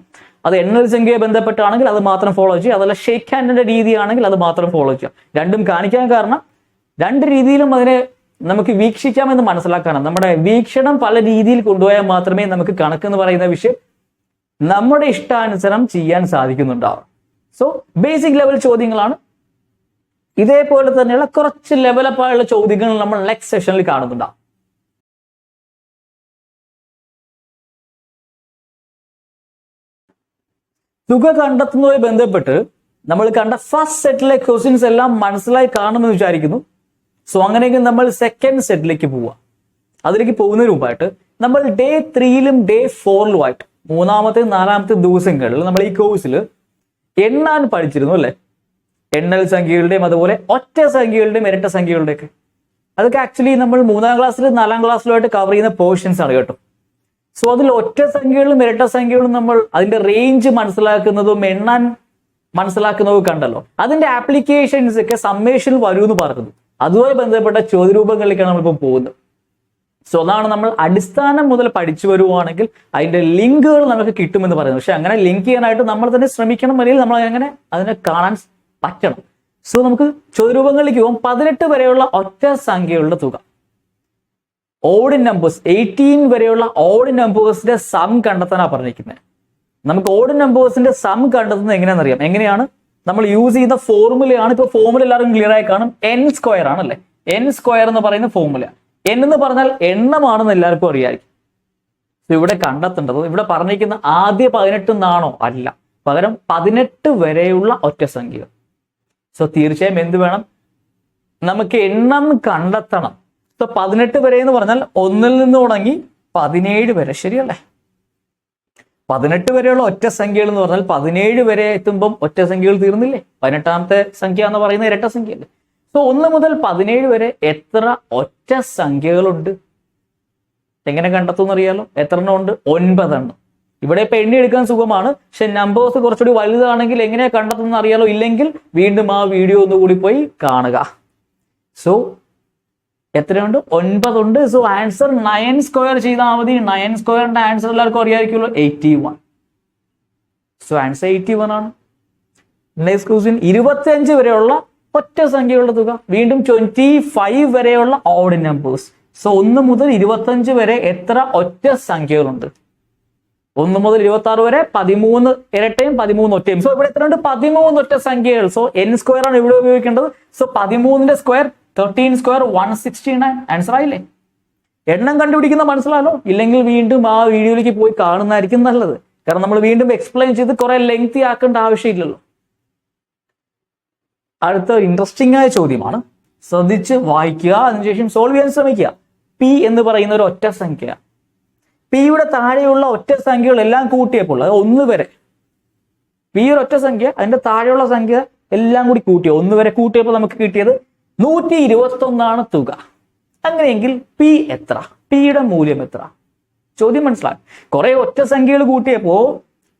[SPEAKER 1] അത് എണ്ണൽ സംഖ്യയെ ബന്ധപ്പെട്ടാണെങ്കിൽ അത് മാത്രം ഫോളോ ചെയ്യുക. അതല്ല ഷേക്ക് ഹാൻഡിന്റെ രീതിയാണെങ്കിൽ അത് മാത്രം ഫോളോ ചെയ്യുക. രണ്ടും കാണിക്കാൻ കാരണം രണ്ട് രീതിയിലും അതിനെ നമുക്ക് വീക്ഷിക്കാമെന്ന് മനസ്സിലാക്കാനാണ്. നമ്മുടെ വീക്ഷണം പല രീതിയിൽ കൊണ്ടുപോയാൽ മാത്രമേ നമുക്ക് കണക്കെന്ന് പറയുന്ന വിഷയം നമ്മുടെ ഇഷ്ടാനുസരണം ചെയ്യാൻ സാധിക്കുന്നുണ്ടാവും. സോ ബേസിക് ലെവൽ ചോദ്യങ്ങളാണ്. ഇതേപോലെ തന്നെയുള്ള കുറച്ച് ലെവലപ്പായുള്ള ചോദ്യങ്ങൾ നമ്മൾ നെക്സ്റ്റ് സെഷനിൽ കാണുന്നുണ്ടാവും. തുക കണ്ടെത്തുന്നതുമായി ബന്ധപ്പെട്ട് നമ്മൾ കണ്ട ഫസ്റ്റ് സെറ്റിലെ ക്വസ്റ്റ്യൻസ് എല്ലാം മനസ്സിലായി കാണുമെന്ന് വിചാരിക്കുന്നു. സോ അങ്ങനെയെങ്കിൽ നമ്മൾ സെക്കൻഡ് സെറ്റിലേക്ക് പോവാം. അതിലേക്ക് പോകുന്നതിന് മുമ്പായിട്ട് നമ്മൾ ഡേ 3-ലും ഡേ 4-ലുമായിട്ട് മൂന്നാമത്തെ നാലാമത്തെ ദിവസങ്ങളിൽ നമ്മൾ ഈ കോഴ്സിൽ എണ്ണാൻ പഠിച്ചിരുന്നു അല്ലെ? എണ്ണൽ സംഖ്യകളുടെയും അതുപോലെ ഒറ്റ സംഖ്യകളുടെയും ഇരട്ട സംഖ്യകളുടെയൊക്കെ. അതൊക്കെ ആക്ച്വലി നമ്മൾ 3-ാം ക്ലാസ്സിലും 4-ാം ക്ലാസ്സിലുമായിട്ട് കവർ ചെയ്യുന്ന പോർഷൻസ് ആണ് കേട്ടോ. സോ അതിൽ ഒറ്റ സംഖ്യകളും ഇരട്ട സംഖ്യകളും നമ്മൾ അതിന്റെ റേഞ്ച് മനസ്സിലാക്കുന്നതും എണ്ണാൻ മനസ്സിലാക്കുന്നതും കണ്ടല്ലോ. അതിന്റെ ആപ്ലിക്കേഷൻസ് ഒക്കെ സമ്മേഷനിൽ വരുമെന്ന് പറഞ്ഞു. അതുമായി ബന്ധപ്പെട്ട ചോദ്യരൂപങ്ങളിലേക്കാണ് നമ്മളിപ്പോൾ പോകുന്നത്. സോ അതാണ് നമ്മൾ അടിസ്ഥാനം മുതൽ പഠിച്ചു വരുവാണെങ്കിൽ അതിന്റെ ലിങ്കുകൾ നമുക്ക് കിട്ടുമെന്ന് പറയുന്നത്. പക്ഷെ അങ്ങനെ ലിങ്ക് ചെയ്യാനായിട്ട് നമ്മൾ തന്നെ ശ്രമിക്കണം, അല്ലെങ്കിൽ നമ്മൾ അങ്ങനെ അതിനെ കാണാൻ പറ്റണം. സോ നമുക്ക് ചോദ്യരൂപങ്ങളിലേക്ക് പോകും. 18 വരെയുള്ള ഒറ്റ സംഖ്യകളുടെ തുക, ഓഡ് നമ്പേഴ്സ് 18 വരെയുള്ള ഓഡ് നമ്പേഴ്സിന്റെ സം കണ്ടെത്താനാണ് പറഞ്ഞിരിക്കുന്നത്. നമുക്ക് ഓഡ് നമ്പേഴ്സിന്റെ സം കണ്ടെത്തുന്നത് എങ്ങനെയാണെന്നറിയാം. എങ്ങനെയാണ്? നമ്മൾ യൂസ് ചെയ്യുന്ന ഫോർമുലയാണ്. ഇപ്പൊ ഫോർമുല എല്ലാവരും ക്ലിയർ ആയി കാണും. n² ആണല്ലേ? n² എന്ന് പറയുന്ന ഫോർമുല. n എന്ന് പറഞ്ഞാൽ എണ്ണമാണെന്ന് എല്ലാവർക്കും അറിയായിരിക്കും. ഇവിടെ കണ്ടെത്തേണ്ടത് ഇവിടെ പറഞ്ഞിരിക്കുന്ന ആദ്യ 18 എന്നാണോ? അല്ല, പകരം 18 വരെയുള്ള ഒറ്റ സംഖ്യകൾ. സോ തീർച്ചയായും എന്ത് വേണം? നമുക്ക് എണ്ണം കണ്ടെത്തണം. സോ 18 വരെ എന്ന് പറഞ്ഞാൽ 1-ൽ നിന്ന് തുടങ്ങി 17 വരെ, ശരിയല്ലേ? 18 വരെയുള്ള ഒറ്റ സംഖ്യകൾ എന്ന് പറഞ്ഞാൽ 17 വരെ എത്തുമ്പം ഒറ്റ സംഖ്യകൾ തീർന്നില്ലേ? 18ാമത്തെ സംഖ്യ എന്ന് പറയുന്നത് ഇരട്ട സംഖ്യയല്ലേ? സോ 1 മുതൽ 17 വരെ എത്ര ഒറ്റ സംഖ്യകളുണ്ട്? എങ്ങനെ കണ്ടെത്തുമെന്ന് അറിയാലോ? എത്ര എണ്ണം ഉണ്ട്? 9 എണ്ണം. ഇവിടെ ഇപ്പൊ എണ്ണി എടുക്കാൻ സുഖമാണ്. പക്ഷെ നമ്പേഴ്സ് കുറച്ചുകൂടി വലുതാണെങ്കിൽ എങ്ങനെയാ കണ്ടെത്തുന്ന അറിയാലോ? ഇല്ലെങ്കിൽ വീണ്ടും ആ വീഡിയോ ഒന്നുകൂടി പോയി കാണുക. സോ എത്രയുണ്ട്? 9 ഉണ്ട്. സോ ആൻസർ 9² ചെയ്താൽ മതി. 9² ആൻസർ എല്ലാവർക്കും അറിയാമായിരിക്കുമല്ലോ, 81. സോ ആൻസർ 81 ആണ്. നെക്സ്റ്റ് ക്വസ്റ്റ്യൻ 25 വരെയുള്ള ഒറ്റ സംഖ്യകളുടെ തുക. വീണ്ടും 25 വരെയുള്ള ഓഡ് നമ്പേഴ്സ്. സോ 1 മുതൽ 25 വരെ എത്ര ഒറ്റ സംഖ്യകളുണ്ട്? 1 മുതൽ 26 വരെ 13 ഇരട്ടയും 13 ഒറ്റയും. സോ ഇവിടെ എത്രയുണ്ട്? 13 ഒറ്റ സംഖ്യകൾ. സോ n² ആണ് ഇവിടെ ഉപയോഗിക്കേണ്ടത്. So 13ന്റെ square 13² 169. ആൻസർ ആയില്ലേ? എണ്ണം കണ്ടുപിടിക്കുന്ന മനസ്സിലാലോ? ഇല്ലെങ്കിൽ വീണ്ടും ആ വീഡിയോയിലേക്ക് പോയി കാണുന്നതായിരിക്കും നല്ലത്. കാരണം നമ്മൾ വീണ്ടും എക്സ്പ്ലെയിൻ ചെയ്ത് കുറെ ലെങ്തി ആക്കേണ്ട ആവശ്യമില്ലല്ലോ. അടുത്ത ഇൻട്രസ്റ്റിംഗ് ആയ ചോദ്യമാണ്. ശ്രദ്ധിച്ച് വായിക്കുക, അതിനുശേഷം സോൾവ് ചെയ്യാൻ ശ്രമിക്കുക. പി എന്ന് പറയുന്ന ഒരു ഒറ്റ സംഖ്യ. പിയുടെ താഴെയുള്ള ഒറ്റ സംഖ്യകൾ എല്ലാം കൂട്ടിയപ്പോൾ, അത് 1 വരെ, പി ഒരു ഒറ്റ സംഖ്യ, അതിന്റെ താഴെയുള്ള സംഖ്യ എല്ലാം കൂടി കൂട്ടിയോ 1 വരെ കൂട്ടിയപ്പോൾ നമുക്ക് കിട്ടിയത് 121 തുക. അങ്ങനെയെങ്കിൽ പി എത്ര? പിയുടെ മൂല്യം എത്ര? ചോദ്യം മനസ്സിലായി. കുറെ ഒറ്റ സംഖ്യകൾ കൂട്ടിയപ്പോ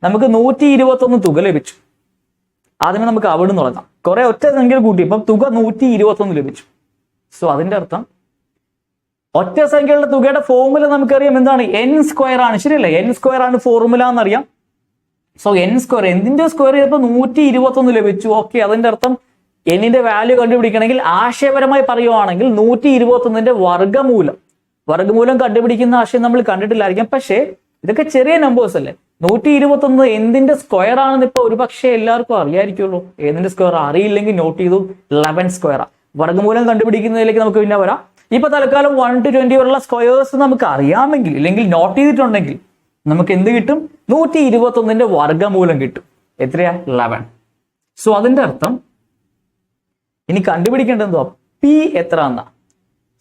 [SPEAKER 1] നമുക്ക് 121 തുക ലഭിച്ചു. ആദ്യമേ നമുക്ക് അവിടെ നിന്ന് തുടങ്ങാം. കുറെ ഒറ്റ സംഖ്യകൾ കൂട്ടിയപ്പോൾ തുക 121 ലഭിച്ചു. സോ അതിന്റെ അർത്ഥം ഒറ്റ സംഖ്യകളുടെ തുകയുടെ ഫോർമുല നമുക്കറിയാം എന്താണ്? n സ്ക്വയർ ആണ്. ശരിയല്ലേ? n സ്ക്വയർ ആണ് ഫോർമുല എന്നറിയാം. സോ n സ്ക്വയർ എന്തിന്റെ സ്ക്വയർ ചെയ്തപ്പോൾ 121 ലഭിച്ചു. ഓക്കെ, അതിന്റെ അർത്ഥം എന്നിന്റെ വാല്യൂ കണ്ടുപിടിക്കണമെങ്കിൽ ആശയപരമായി പറയുവാണെങ്കിൽ 121ന്റെ വർഗ്ഗമൂലം കണ്ടുപിടിക്കുന്ന ആശയം നമ്മൾ കണ്ടിട്ടില്ലായിരിക്കാം. പക്ഷേ ഇതൊക്കെ ചെറിയ നമ്പേഴ്സ് അല്ലേ. 121 എന്തിന്റെ സ്ക്വയർ ആണെന്ന് ഇപ്പൊ ഒരു പക്ഷേ എല്ലാവർക്കും അറിയായിരിക്കുള്ളൂ. ഏതിന്റെ സ്ക്വയർ അറിയില്ലെങ്കിൽ നോട്ട് ചെയ്തു, 11 സ്ക്വയറാ. വർഗ്ഗമൂലം കണ്ടുപിടിക്കുന്നതിലേക്ക് നമുക്ക് പിന്നെ വരാം. ഇപ്പൊ തൽക്കാലം 1 to 20 വരെയുള്ള സ്ക്വയേഴ്സ് നമുക്ക് അറിയാമെങ്കിൽ ഇല്ലെങ്കിൽ നോട്ട് ചെയ്തിട്ടുണ്ടെങ്കിൽ നമുക്ക് എന്ത് കിട്ടും? 121ന്റെ വർഗ്ഗമൂലം കിട്ടും. എത്രയാ? 11. സോ അതിന്റെ അർത്ഥം ഇനി കണ്ടുപിടിക്കേണ്ടത് എന്തുവാ? പി എത്ര എന്നാ.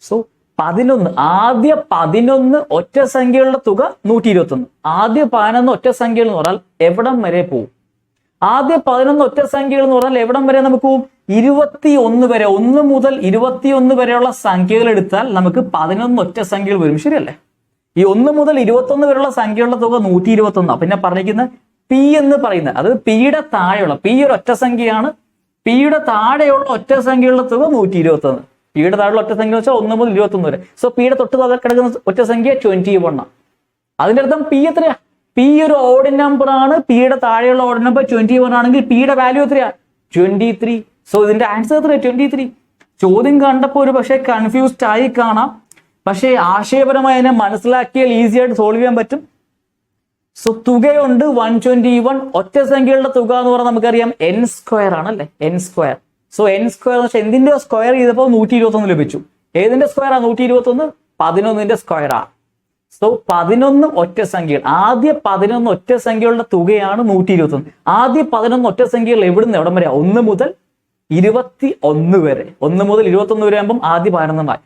[SPEAKER 1] സോ 11, ആദ്യ 11 ഒറ്റ സംഖ്യകളുടെ തുക 121. ആദ്യ 11 ഒറ്റ സംഖ്യകൾ എന്ന് പറഞ്ഞാൽ എവിടം വരെ പോവും? ആദ്യ 11 ഒറ്റ സംഖ്യകൾ എന്ന് പറഞ്ഞാൽ എവിടം വരെ നമുക്ക് പോവും? 21 വരെ. 1 മുതൽ 21 വരെയുള്ള സംഖ്യകൾ എടുത്താൽ നമുക്ക് 11 ഒറ്റ സംഖ്യകൾ വരും. ശരിയല്ലേ? ഈ 1 മുതൽ 21 വരെയുള്ള സംഖ്യകളുടെ തുക 121. പിന്നെ പറഞ്ഞിരിക്കുന്ന പി എന്ന് പറയുന്നത് അത് പിയുടെ താഴെയുള്ള, പി ഒരു ഒറ്റ സംഖ്യയാണ്. പിയുടെ താഴെയുള്ള ഒറ്റ സംഖ്യകളുടെ തുക 121. പിയുടെ താഴെയുള്ള ഒറ്റ സംഖ്യ വെച്ചാൽ 1 മുതൽ 21 വരെ. സോ പിയുടെ തൊട്ട് താഴെ കിടക്കുന്ന ഒറ്റ സംഖ്യ 21. അതിന്റെ അർത്ഥം പി എത്രയാ? പി ഒരു ഓഡ് നമ്പർ ആണ്. പിയുടെ താഴെയുള്ള ഓഡ് നമ്പർ 21 ആണെങ്കിൽ പിയുടെ വാല്യൂ എത്രയാ? 23. സോ ഇതിന്റെ ആൻസർ എത്രയാ? 23. ചോദ്യം കണ്ടപ്പോൾ ഒരു പക്ഷേ കൺഫ്യൂസ്ഡ് ആയി കാണാം. പക്ഷേ ആശയപരമായി അതിനെ മനസ്സിലാക്കിയാൽ ഈസി ആയിട്ട് സോൾവ് ചെയ്യാൻ പറ്റും. സോ തുകയുണ്ട് 121. ഒറ്റ സംഖ്യകളുടെ തുക എന്ന് പറഞ്ഞാൽ നമുക്കറിയാം n സ്ക്വയർ ആണല്ലേ, n square. So n square എന്ന് വെച്ചാൽ എന്തിന്റെ സ്ക്വയർ ചെയ്തപ്പോൾ 121 ലഭിച്ചു. ഏതിന്റെ സ്ക്വയറാ 121? 11ന്റെ സ്ക്വയറാ. സോ 11 ഒറ്റ സംഖ്യകൾ, ആദ്യ 11 ഒറ്റ സംഖ്യകളുടെ തുകയാണ് 121. ആദ്യ 11 ഒറ്റ സംഖ്യകൾ എവിടുന്ന് എവിടം വരെ? 1 മുതൽ 21 വരെ. 1 മുതൽ 21 വരെ ആകുമ്പോൾ ആദ്യ 11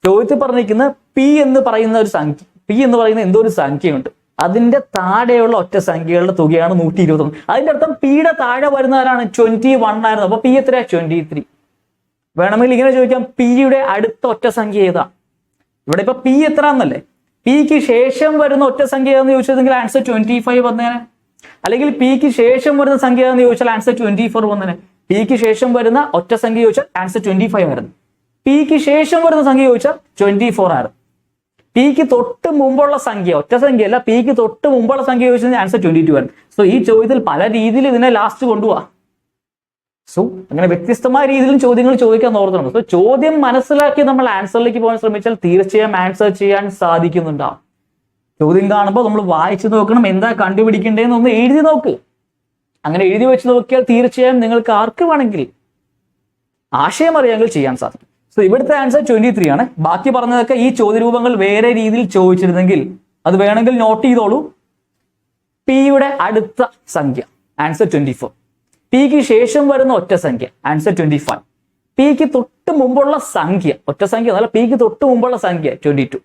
[SPEAKER 1] ചോദ്യത്തിൽ പറഞ്ഞിരിക്കുന്ന പി എന്ന് പറയുന്ന ഒരു സംഖ്യ, പി എന്ന് പറയുന്ന എന്തോ ഒരു സംഖ്യയുണ്ട്. അതിന്റെ താഴെയുള്ള ഒറ്റ സംഖ്യകളുടെ തുകയാണ് 121. അതിന്റെ അർത്ഥം പിയുടെ താഴെ വരുന്ന ആരാണ്? 21 ആയിരുന്നു. അപ്പൊ പി എത്രയാ? 23. വേണമെങ്കിൽ ഇങ്ങനെ ചോദിക്കാം, പിയുടെ അടുത്ത ഒറ്റ സംഖ്യ ഏതാ? ഇവിടെ ഇപ്പൊ പി എത്ര എന്നല്ലേ, പിക്ക് ശേഷം വരുന്ന ഒറ്റ സംഖ്യ എന്ന് ചോദിച്ചതെങ്കിൽ ആൻസർ 25 വന്നേനെ. അല്ലെങ്കിൽ പിക്ക് ശേഷം വരുന്ന സംഖ്യ എന്ന് ചോദിച്ചാൽ ആൻസർ 24 വന്നേനെ. പിക്ക് ശേഷം വരുന്ന ഒറ്റ സംഖ്യ ചോദിച്ചാൽ ആൻസർ 25 ആയിരുന്നു. പിക്ക് ശേഷം വരുന്ന സംഖ്യ ചോദിച്ചാൽ 24 ആയിരുന്നു. പിക്ക് തൊട്ട് മുമ്പുള്ള സംഖ്യ, ഒറ്റ സംഖ്യ അല്ല, പിക്ക് തൊട്ട് മുമ്പുള്ള സംഖ്യ ചോദിച്ചാൽ ആൻസർ 22 ആയിരുന്നു. സോ ഈ ചോദ്യത്തിൽ പല രീതിയിൽ ഇതിനെ ലാസ്റ്റ് കൊണ്ടുപോവാ. സോ അങ്ങനെ വ്യത്യസ്തമായ രീതിയിലും ചോദ്യങ്ങൾ ചോദിക്കാൻ ഓർക്കണം. സോ ചോദ്യം മനസ്സിലാക്കി നമ്മൾ ആൻസറിലേക്ക് പോകാൻ ശ്രമിച്ചാൽ തീർച്ചയായും ആൻസർ ചെയ്യാൻ സാധിക്കുന്നുണ്ടാവും. ചോദ്യം കാണുമ്പോൾ നമ്മൾ വായിച്ചു നോക്കണം, എന്താ കണ്ടുപിടിക്കേണ്ടതെന്ന് ഒന്ന് എഴുതി നോക്ക്. അങ്ങനെ എഴുതി വെച്ച് നോക്കിയാൽ തീർച്ചയായും നിങ്ങൾക്ക് ആർക്ക് വേണമെങ്കിൽ ആശയം അറിയാമെങ്കിൽ ചെയ്യാൻ സാധിക്കും. സോ ഇവിടുത്തെ ആൻസർ 23 ആണ്. ബാക്കി പറഞ്ഞതൊക്കെ ഈ ചോദ്യരൂപങ്ങൾ വേറെ രീതിയിൽ ചോദിച്ചിരുന്നെങ്കിൽ അത് വേണമെങ്കിൽ നോട്ട് ചെയ്തോളൂ. പിയുടെ അടുത്ത സംഖ്യ ആൻസർ 24. പിക്ക് ശേഷം വരുന്ന ഒറ്റ സംഖ്യ ആൻസർ 25. പിക്ക് തൊട്ട് മുമ്പുള്ള സംഖ്യ, ഒറ്റ സംഖ്യ അതല്ല, പിക്ക് തൊട്ട് മുമ്പുള്ള സംഖ്യ 22.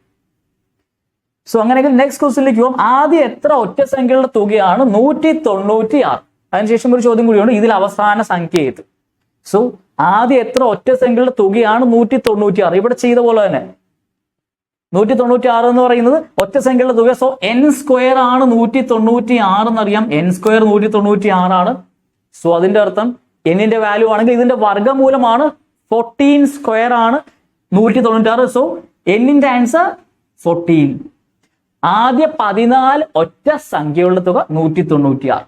[SPEAKER 1] സോ അങ്ങനെയെങ്കിൽ നെക്സ്റ്റ് ക്വസ്റ്റ്യനിലേക്ക് പോകാം. ആദ്യം എത്ര ഒറ്റ സംഖ്യകളുടെ തുകയാണ്? 196. അതിനുശേഷം ഒരു ചോദ്യം കൂടിയുണ്ട്, ഇതിൽ അവസാന സംഖ്യ ഏത്? സോ ആദ്യം എത്ര ഒറ്റ സംഖ്യകളുടെ തുകയാണ്? 196. ഇവിടെ ചെയ്ത പോലെ തന്നെ 196 എന്ന് പറയുന്നത് ഒറ്റ സംഖ്യകളുടെ തുക. സോ n സ്ക്വയർ ആണ് 196 എന്നറിയാം. n സ്ക്വയർ 196 ആണ്. സോ അതിന്റെ അർത്ഥം എന്നിന്റെ വാല്യൂ ആണെങ്കിൽ ഇതിന്റെ വർഗ്ഗമൂലമാണ് 14 സ്ക്വയർ ആണ് 196. സോ എന്നിന്റെ ആൻസർ 14. ആദ്യ 14 ഒറ്റ സംഖ്യകളുടെ തുക 196.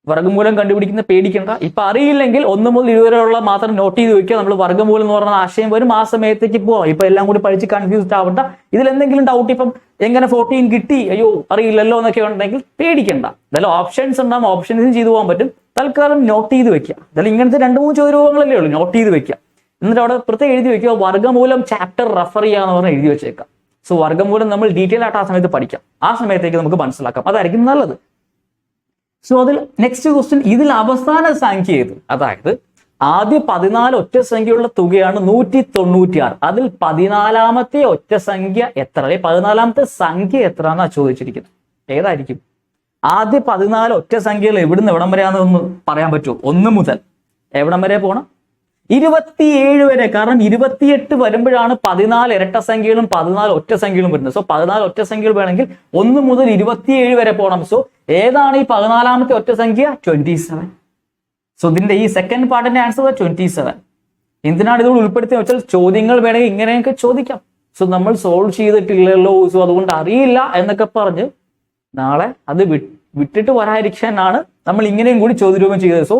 [SPEAKER 1] വർഗ്ഗമൂലം കണ്ടുപിടിക്കുന്ന പേടിക്കണ്ട. ഇപ്പൊ അറിയില്ലെങ്കിൽ 1 മുതൽ 20 വരെയുള്ള മാത്രം നോട്ട് ചെയ്ത് വെക്കുക. നമ്മൾ വർഗ്ഗമൂലം എന്ന് പറഞ്ഞ ആശയം വരും, ആ സമയത്തേക്ക് പോവാം. ഇപ്പൊ എല്ലാം കൂടി പഠിച്ച് കൺഫ്യൂസ്ഡ് ആവണ്ട. ഇതിൽ എന്തെങ്കിലും ഡൗട്ട്, ഇപ്പം എങ്ങനെ 14 കിട്ടി, അയ്യോ അറിയില്ലല്ലോ എന്നൊക്കെ ഉണ്ടെങ്കിൽ പേടിക്കണ്ട. ഇതെല്ലാം ഓപ്ഷൻസ് ഉണ്ടാകും, ഓപ്ഷൻസും ചെയ്തു പോകാൻ പറ്റും. തൽക്കാലം നോട്ട് ചെയ്ത് വെക്കുക. ഇതെല്ലാം ഇങ്ങനത്തെ 2-3 ചോദ്യരൂപങ്ങളല്ലേ ഉള്ളൂ, നോട്ട് ചെയ്ത് വെക്കുക. എന്നിട്ട് അവിടെ പ്രത്യേകം എഴുതി വെക്കുക, വർഗ്ഗമൂലം ചാപ്റ്റർ റെഫർ ചെയ്യാന്ന് പറഞ്ഞാൽ എഴുതി വെച്ചേക്കാം. സോ വർഗ്ഗമൂലം നമ്മൾ ഡീറ്റെയിൽ ആയിട്ട് ആ സമയത്ത് പഠിക്കാം. ആ സമയത്തേക്ക് നമുക്ക് മനസ്സിലാക്കാം, അതായിരിക്കും നല്ലത്. സോ അതിൽ നെക്സ്റ്റ് ക്വസ്റ്റ്യൻ, ഇതിൽ അവസാന സംഖ്യ ഏത്? അതായത് ആദ്യ 14 ഒറ്റ സംഖ്യയുള്ള തുകയാണ് 196. അതിൽ 14ാമത്തെ ഒറ്റ സംഖ്യ എത്ര, അല്ലെ 14ാമത്തെ സംഖ്യ എത്ര എന്നാ ചോദിച്ചിരിക്കുന്നത്. ഏതായിരിക്കും? ആദ്യ 14 ഒറ്റ സംഖ്യകൾ എവിടുന്ന് എവിടം വരെയാണെന്ന് ഒന്ന് പറയാൻ പറ്റുമോ? 1 മുതൽ എവിടം വരെ പോകണം? 27 വരെ. കാരണം 28 വരുമ്പോഴാണ് 14 ഇരട്ട സംഖ്യകളും 14 ഒറ്റ സംഖ്യകളും വരുന്നത്. സോ 14 ഒറ്റ സംഖ്യകൾ വേണമെങ്കിൽ 1 മുതൽ 27 വരെ പോകണം. സോ ഏതാണ് ഈ 14ാമത്തെ ഒറ്റ സംഖ്യ? 27. സോ ഇതിന്റെ ഈ സെക്കൻഡ് പാർട്ടിന്റെ ആൻസർ 27. എന്തിനാണ് ഇത് ഉൾപ്പെടുത്തിയെന്ന് വെച്ചാൽ ചോദ്യങ്ങൾ വേണമെങ്കിൽ ഇങ്ങനെയൊക്കെ ചോദിക്കാം. സോ നമ്മൾ സോൾവ് ചെയ്തിട്ടില്ലല്ലോ, സോ അതുകൊണ്ട് അറിയില്ല എന്നൊക്കെ പറഞ്ഞ് നാളെ അത് വിട്ടിട്ട് വരാതിരിക്കാനാണ് നമ്മൾ ഇങ്ങനെയും കൂടി ചോദ്യരൂപം ചെയ്തത്. സോ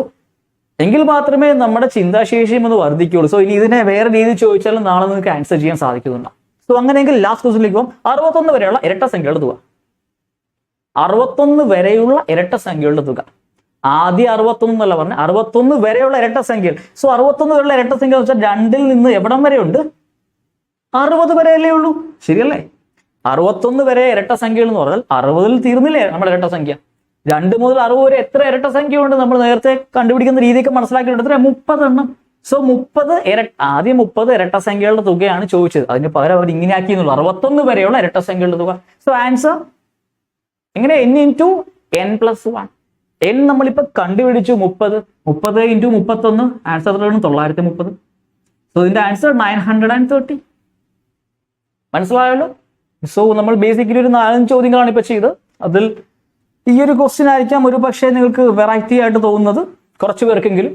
[SPEAKER 1] എങ്കിൽ മാത്രമേ നമ്മുടെ ചിന്താശേഷിയും ഒന്ന് വർദ്ധിക്കുകയുള്ളൂ. സോ ഇനി ഇതിനെ വേറെ രീതിയിൽ ചോദിച്ചാലും നാളെ നിങ്ങൾക്ക് ആൻസർ ചെയ്യാൻ സാധിക്കുന്നുണ്ടാവും. സോ അങ്ങനെയെങ്കിൽ ലാസ്റ്റ് ക്വസ്റ്റിലേക്ക് പോകും. 61 വരെയുള്ള ഇരട്ട സംഖ്യകളുടെ തുക. 61 വരെയുള്ള ഇരട്ട സംഖ്യകളുടെ തുക. ആദ്യം 61 എന്നല്ല പറഞ്ഞത്, 61 വരെയുള്ള ഇരട്ട സംഖ്യകൾ. സോ 61 വരെയുള്ള ഇരട്ട സംഖ്യ എന്ന് വെച്ചാൽ 2ൽ നിന്ന് എവിടം വരെ ഉണ്ട്? 60 വരെയല്ലേ ഉള്ളൂ, ശരിയല്ലേ? 61 വരെ ഇരട്ട സംഖ്യകൾ എന്ന് പറഞ്ഞാൽ 60ൽ തീർന്നില്ലേ നമ്മുടെ ഇരട്ട സംഖ്യ? 2 മുതൽ 60 വരെ എത്ര ഇരട്ട സംഖ്യ ഉണ്ട്? നമ്മൾ നേരത്തെ കണ്ടുപിടിക്കുന്ന രീതിയൊക്കെ മനസ്സിലാക്കിയിട്ടുണ്ട്. എത്ര? 30 എണ്ണം. സോ 30 ആദ്യം 30 ഇരട്ട സംഖ്യകളുടെ തുകയാണ് ചോദിച്ചത്. അതിന് പകരം അവർ ഇങ്ങനെ ആക്കിയെന്നുള്ളൂ, 61 വരെയുള്ള ഇരട്ട സംഖ്യകളുടെ തുക. സോ ആൻസർ എങ്ങനെ? n × n+1. n നമ്മളിപ്പോ കണ്ടുപിടിച്ചു 30. 30 × 31 ആൻസർ 930. സോ ഇതിന്റെ ആൻസർ 930. മനസ്സിലായല്ലോ? സോ നമ്മൾ ബേസിക്കലി ഒരു 4 ചോദ്യങ്ങളാണ് ഇപ്പൊ ചെയ്തത്. അതിൽ ഈ ഒരു ക്വസ്റ്റ്യൻ ആയിരിക്കാം ഒരു പക്ഷേ നിങ്ങൾക്ക് വെറൈറ്റി ആയിട്ട് തോന്നുന്നത് കുറച്ചു പേർക്കെങ്കിലും.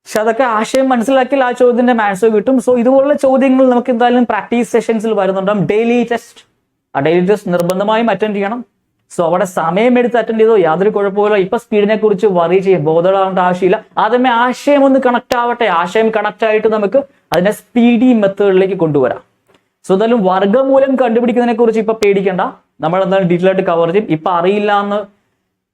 [SPEAKER 1] പക്ഷെ അതൊക്കെ ആശയം മനസ്സിലാക്കിയാൽ ആ ചോദ്യത്തിന്റെ ആൻസർ കിട്ടും. സോ ഇതുപോലുള്ള ചോദ്യങ്ങൾ നമുക്ക് എന്തായാലും പ്രാക്ടീസ് സെഷൻസിൽ വരുന്നുണ്ടാവും. Daily test. ആ ഡെയിലി ടെസ്റ്റ് നിർബന്ധമായും അറ്റൻഡ് ചെയ്യണം. സോ അവിടെ സമയമെടുത്ത് അറ്റൻഡ് ചെയ്തോ യാതൊരു കുഴപ്പമില്ല. ഇപ്പൊ സ്പീഡിനെ കുറിച്ച് വറി ചെയ്യും, ബോധപ്പെടേണ്ട ആവശ്യമില്ല. ആദ്യമേ ആശയം ഒന്ന് കണക്ട് ആവട്ടെ. ആശയം കണക്ട് ആയിട്ട് നമുക്ക് അതിനെ സ്പീഡി മെത്തേഡിലേക്ക് കൊണ്ടുവരാം. സോ എന്തായാലും വർഗ്ഗമൂലം കണ്ടുപിടിക്കുന്നതിനെ കുറിച്ച് ഇപ്പൊ പേടിക്കണ്ട. നമ്മൾ എന്തായാലും ഡീറ്റെയിൽ ആയിട്ട് കവർ ചെയ്യും. ഇപ്പൊ അറിയില്ല എന്ന്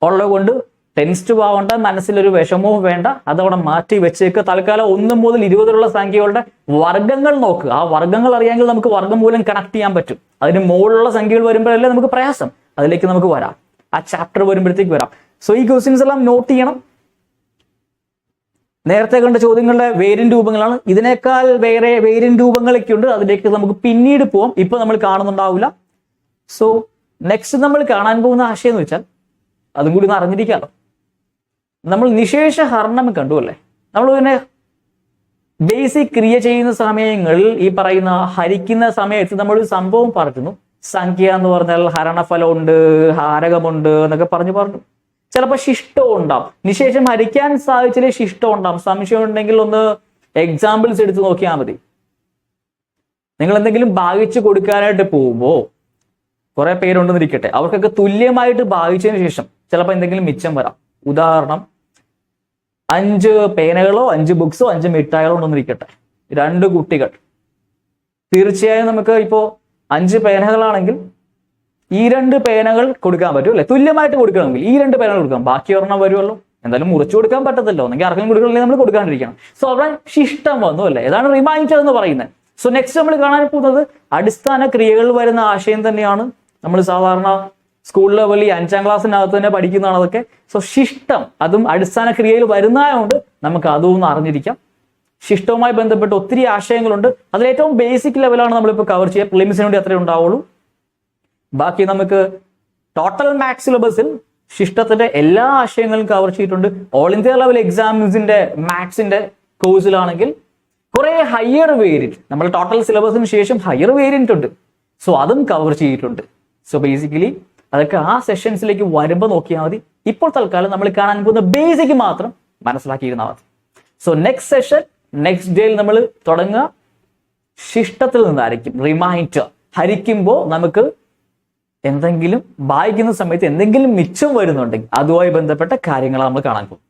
[SPEAKER 1] ഉള്ളത് കൊണ്ട് ടെൻസ്റ്റ് ആവണ്ട, മനസ്സിലൊരു വിഷമവും വേണ്ട. അതവിടെ മാറ്റി വെച്ചേക്ക്. തൽക്കാലം 1 മുതൽ 20 സംഖ്യകളുടെ വർഗ്ഗങ്ങൾ നോക്കുക. ആ വർഗ്ഗങ്ങൾ അറിയാമെങ്കിൽ നമുക്ക് വർഗ്ഗമൂലം കണക്ട് ചെയ്യാൻ പറ്റും. അതിന് മുകളിലുള്ള സംഖ്യകൾ വരുമ്പോഴല്ലേ നമുക്ക് പ്രയാസം. അതിലേക്ക് നമുക്ക് വരാം, ആ ചാപ്റ്റർ വരുമ്പോഴത്തേക്ക് വരാം. സോ ഈ ക്വസ്റ്റ്യൻസ് എല്ലാം നോട്ട് ചെയ്യണം. നേരത്തെ കണ്ട ചോദ്യങ്ങളുടെ വേരിയന്റ് രൂപങ്ങളാണ്. ഇതിനേക്കാൾ വേറെ വേരിയന്റ് രൂപങ്ങളൊക്കെ ഉണ്ട്. അതിലേക്ക് നമുക്ക് പിന്നീട് പോവാം. ഇപ്പൊ നമ്മൾ കാണുന്നുണ്ടാവില്ല. സോ നെക്സ്റ്റ് നമ്മൾ കാണാൻ പോകുന്ന ആശയം എന്ന് വെച്ചാൽ അതും കൂടി ഒന്ന് അറിഞ്ഞിരിക്കാമല്ലോ. നമ്മൾ നിശേഷ ഹരണം കണ്ടു അല്ലേ? നമ്മൾ പിന്നെ ബേസിക് ക്രിയ ചെയ്യുന്ന സമയങ്ങളിൽ ഈ പറയുന്ന ഹരിക്കുന്ന സമയത്ത് നമ്മളൊരു സംഭവം പറഞ്ഞു. സംഖ്യ എന്ന് പറഞ്ഞാൽ ഹരണഫലമുണ്ട്, ഹാരകമുണ്ട് എന്നൊക്കെ പറഞ്ഞു. ചിലപ്പോൾ ശിഷ്ടം ഉണ്ടാവും. നിശേഷം ഹരിക്കാൻ സാധിച്ചാലേ ശിഷ്ടം ഉണ്ടാവും. സംശയം ഉണ്ടെങ്കിൽ ഒന്ന് എക്സാമ്പിൾസ് എടുത്ത് നോക്കിയാൽ മതി. നിങ്ങൾ എന്തെങ്കിലും ഭാഗിച്ചു കൊടുക്കാനായിട്ട് പോകുമ്പോൾ കുറെ പേരുണ്ടെന്നിരിക്കട്ടെ, അവർക്കൊക്കെ തുല്യമായിട്ട് ഭാഗിച്ചതിന് ശേഷം ചിലപ്പോൾ എന്തെങ്കിലും മിച്ചം വരാം. ഉദാഹരണം, 5 പേനകളോ 5 ബുക്സോ 5 മിഠായികളോ ഉണ്ടെന്നിരിക്കട്ടെ. 2 കുട്ടികൾ. തീർച്ചയായും നമുക്ക് ഇപ്പോ 5 പേനകളാണെങ്കിൽ ഈ 2 പേനകൾ കൊടുക്കാൻ പറ്റും അല്ലെ? തുല്യമായിട്ട് കൊടുക്കണമെങ്കിൽ ഈ 2 പേനകൾ കൊടുക്കാം. ബാക്കി ഒരെണ്ണം വരുമല്ലോ. എന്തായാലും മുറിച്ചു കൊടുക്കാൻ പറ്റത്തില്ലോ. എന്നെങ്കിൽ ആർക്കും കൊടുക്കണമെങ്കിൽ നമ്മൾ കൊടുക്കാണ്ടിരിക്കണം. സോ അവിടെ ശിഷ്ടം വന്നു അല്ലെ? ഏതാണ് റിമൈൻഡർ എന്ന് പറയുന്നത്. സോ നെക്സ്റ്റ് നമ്മൾ കാണാൻ പോകുന്നത് അടിസ്ഥാന ക്രിയകൾ വരുന്ന ആശയം തന്നെയാണ്. നമ്മൾ സാധാരണ സ്കൂൾ ലെവലിൽ 5ാം ക്ലാസ്സിനകത്ത് തന്നെ പഠിക്കുന്നതാണ് അതൊക്കെ. സോ ശിഷ്ടം അതും അടിസ്ഥാന ക്രിയയിൽ വരുന്നതുകൊണ്ട് നമുക്ക് അതൊന്നും അറിഞ്ഞിരിക്കാം. ശിഷ്ടവുമായി ബന്ധപ്പെട്ട് ഒത്തിരി ആശയങ്ങളുണ്ട്. അതിലേറ്റവും ബേസിക് ലെവലാണ് നമ്മളിപ്പോൾ കവർ ചെയ്യുക. പ്രിലിംസിന് വേണ്ടി അത്രേ ഉണ്ടാവുള്ളൂ. ബാക്കി നമുക്ക് ടോട്ടൽ മാത്സ് സിലബസിൽ ശിഷ്ടത്തിന്റെ എല്ലാ ആശയങ്ങളും കവർ ചെയ്തിട്ടുണ്ട്. ഓൾ ഇന്ത്യ ലെവൽ എക്സാംസിന്റെ മാത്സിന്റെ കോഴ്സിലാണെങ്കിൽ കുറെ ഹയർ വേരിയന്റ്, നമ്മൾ ടോട്ടൽ സിലബസിന് ശേഷം ഹയർ വേരിയന്റ് ഉണ്ട്. സോ അതും കവർ ചെയ്തിട്ടുണ്ട്. സോ ബേസിക്കലി അതൊക്കെ ആ സെഷൻസിലേക്ക് വരുമ്പോൾ നോക്കിയാൽ മതി. ഇപ്പോൾ തൽക്കാലം നമ്മൾ കാണാൻ പോകുന്ന ബേസിക് മാത്രം മനസ്സിലാക്കിയിരുന്നാൽ മതി. സോ നെക്സ്റ്റ് സെഷൻ നെക്സ്റ്റ് ഡേയിൽ നമ്മൾ തുടങ്ങുക ശിഷ്ടത്തിൽ നിന്നായിരിക്കും. റിമൈൻഡർ ഹരിക്കുമ്പോൾ നമുക്ക് എന്തെങ്കിലും വായിക്കുന്ന സമയത്ത് എന്തെങ്കിലും മിച്ചം വരുന്നുണ്ടെങ്കിൽ അതുമായി ബന്ധപ്പെട്ട കാര്യങ്ങളാണ് നമ്മൾ കാണാൻ പോകും.